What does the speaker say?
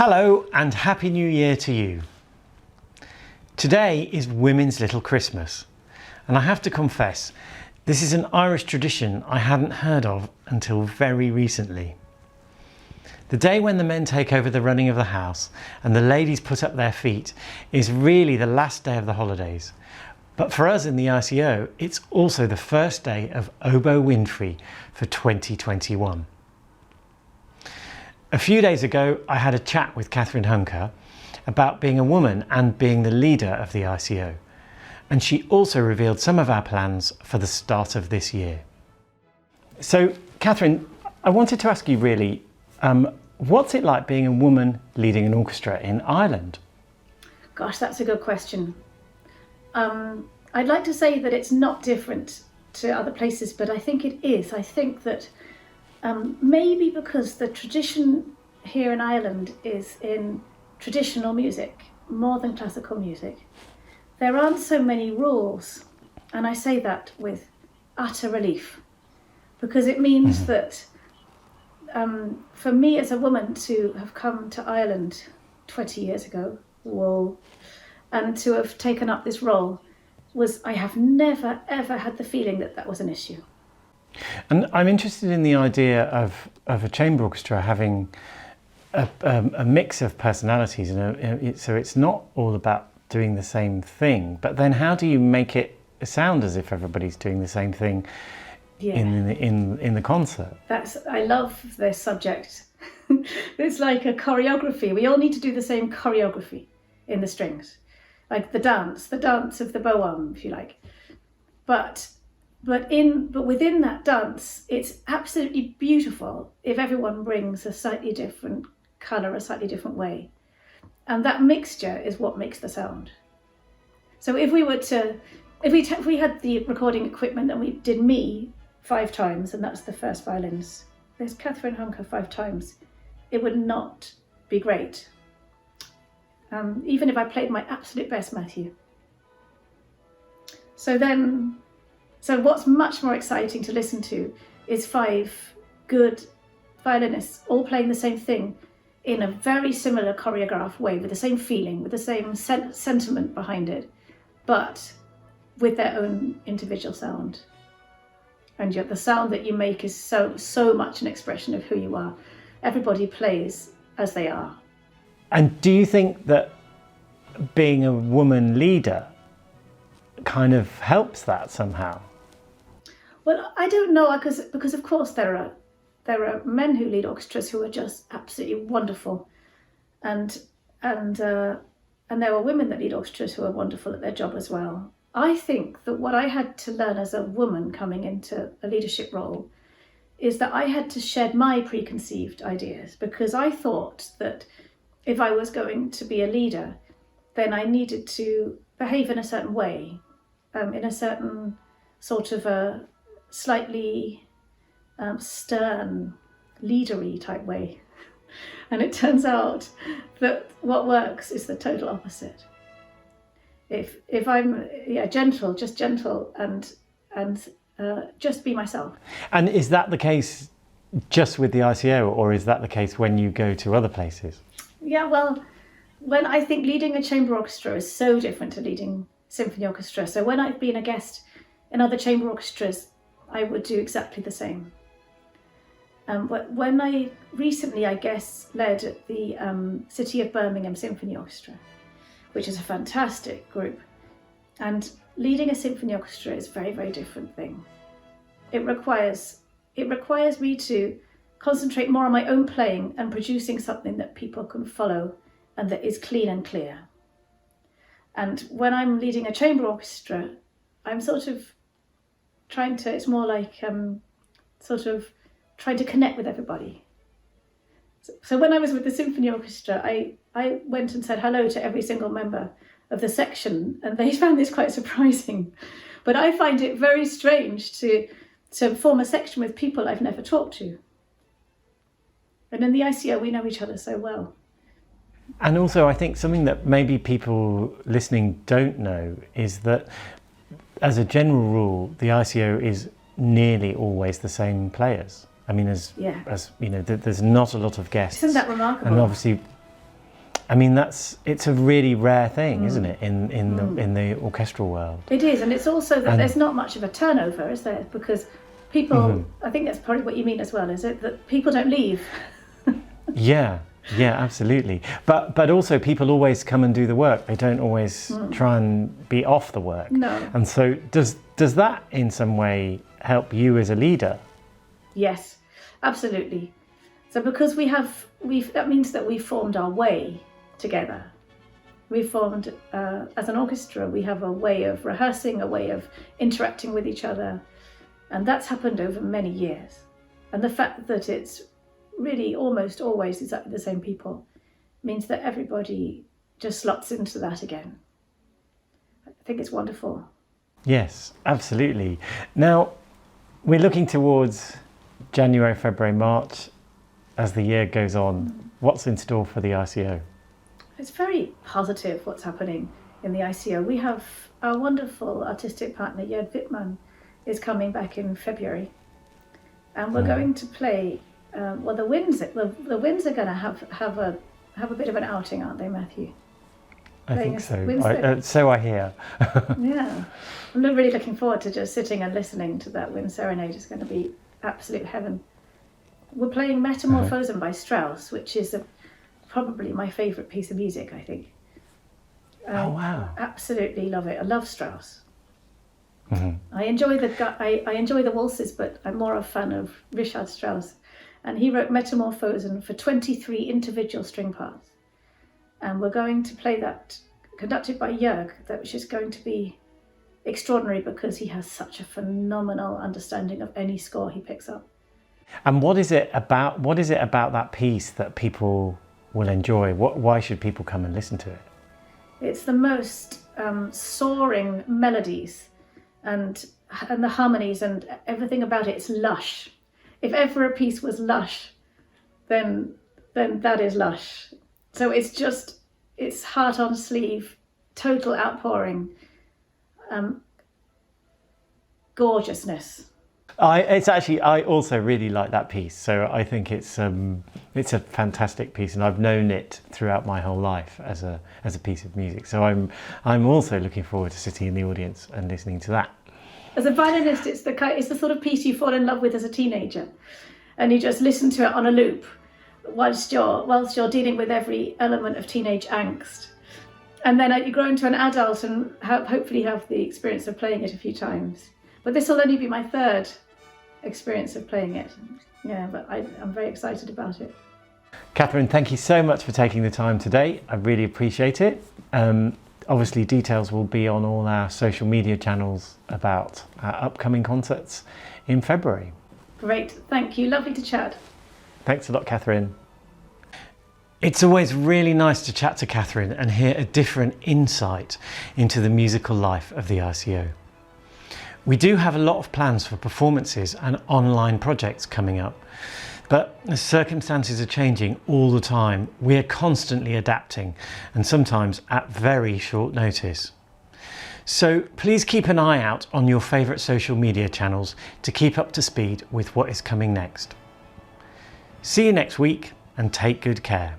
Hello and Happy New Year to you. Today is Women's Little Christmas, and I have to confess, this is an Irish tradition I hadn't heard of until very recently. The day when the men take over the running of the house and the ladies put up their feet is really the last day of the holidays. But for us in the ICO, it's also the first day of Oboe Windfree for 2021. A few days ago, I had a chat with Katherine Hunka about being a woman and being the leader of the ICO. And she also revealed some of our plans for the start of this year. So, Katherine, I wanted to ask you really, what's it like being a woman leading an orchestra in Ireland? Gosh, that's a good question. I'd like to say that it's not different to other places, but I think it is. I think that maybe because the tradition here in Ireland is in traditional music more than classical music, there aren't so many rules, and I say that with utter relief, because it means that for me as a woman to have come to Ireland 20 years ago, and to have taken up this role I have never ever had the feeling that that was an issue. And I'm interested in the idea of a chamber orchestra having a mix of personalities, so it's not all about doing the same thing. But then, how do you make it sound as if everybody's doing the same thing in the concert? I love this subject. It's like a choreography. We all need to do the same choreography in the strings, like the dance of the bow arm, if you like. But within that dance, it's absolutely beautiful if everyone brings a slightly different colour, a slightly different way. And that mixture is what makes the sound. So if we had the recording equipment and we did me 5 times, and that's the first violins, there's Katherine Hunka 5 times, it would not be great. Even if I played my absolute best, Matthew. So what's much more exciting to listen to is 5 good violinists all playing the same thing in a very similar choreographed way, with the same feeling, with the same sentiment behind it, but with their own individual sound. And yet the sound that you make is so much an expression of who you are. Everybody plays as they are. And do you think that being a woman leader kind of helps that somehow? Well, I don't know, because of course there are men who lead orchestras who are just absolutely wonderful, and there are women that lead orchestras who are wonderful at their job as well. I think that what I had to learn as a woman coming into a leadership role is that I had to shed my preconceived ideas, because I thought that if I was going to be a leader, then I needed to behave in a certain way, in a certain sort of a slightly stern, leadery type way. And it turns out that what works is the total opposite. If I'm gentle, and just be myself. And is that the case just with the ICO, or is that the case when you go to other places? Yeah, well, when I think leading a chamber orchestra is so different to leading symphony orchestra. So when I've been a guest in other chamber orchestras, I would do exactly the same. But when I guest led at the City of Birmingham Symphony Orchestra, which is a fantastic group, and leading a symphony orchestra is a very, very different thing. It requires me to concentrate more on my own playing and producing something that people can follow and that is clean and clear. And when I'm leading a chamber orchestra, I'm sort of it's more like sort of trying to connect with everybody. So when I was with the symphony orchestra, I went and said hello to every single member of the section, and they found this quite surprising. But I find it very strange to form a section with people I've never talked to. And in the ICO, we know each other so well. And also, I think something that maybe people listening don't know is that, as a general rule, the ICO is nearly always the same players. I mean, as you know, there's not a lot of guests. Isn't that remarkable? And obviously, I mean, it's a really rare thing, isn't it, in the orchestral world? It is, and it's also that there's not much of a turnover, is there? Because people, I think that's probably what you mean as well, is it? That people don't leave. Yeah, absolutely. But also people always come and do the work. They don't always try and be off the work. No. And so does that in some way help you as a leader? Yes, absolutely. So because that means that we formed our way together. We formed, as an orchestra, we have a way of rehearsing, a way of interacting with each other. And that's happened over many years. And the fact that it's really almost always exactly the same people means that everybody just slots into that again. I think it's wonderful. Yes, absolutely. Now, we're looking towards January, February, March. As the year goes on, what's in store for the ICO? It's very positive what's happening in the ICO. We have our wonderful artistic partner, Jörg Wittmann, is coming back in February. And we're going to play, the Winds are going to have a bit of an outing, aren't they, Matthew? I think so. So I hear. Yeah. I'm really looking forward to just sitting and listening to that wind serenade. It's going to be absolute heaven. We're playing Metamorphosen by Strauss, which is probably my favourite piece of music, I think. Oh, wow. Absolutely love it. I love Strauss. I enjoy the waltzes, but I'm more a fan of Richard Strauss. And he wrote Metamorphosen for 23 individual string parts. And we're going to play that, conducted by Jörg, which is going to be extraordinary because he has such a phenomenal understanding of any score he picks up. And what is it about that piece that people will enjoy? Why should people come and listen to it? It's the most soaring melodies and the harmonies and everything about it. It's lush. If ever a piece was lush, then that is lush. So it's heart on sleeve, total outpouring, gorgeousness. I also really like that piece, so I think it's a fantastic piece, and I've known it throughout my whole life as a piece of music. So I'm also looking forward to sitting in the audience and listening to that. As a violinist, it's the sort of piece you fall in love with as a teenager, and you just listen to it on a loop whilst you're dealing with every element of teenage angst, and then you grow into an adult and hopefully have the experience of playing it a few times. But this will only be my third experience of playing it. Yeah, but I'm very excited about it. Katherine, thank you so much for taking the time today. I really appreciate it. Obviously, details will be on all our social media channels about our upcoming concerts in February. Great, thank you. Lovely to chat. Thanks a lot, Katherine. It's always really nice to chat to Katherine and hear a different insight into the musical life of the ICO. We do have a lot of plans for performances and online projects coming up, but as circumstances are changing all the time, we are constantly adapting and sometimes at very short notice. So please keep an eye out on your favourite social media channels to keep up to speed with what is coming next. See you next week and take good care.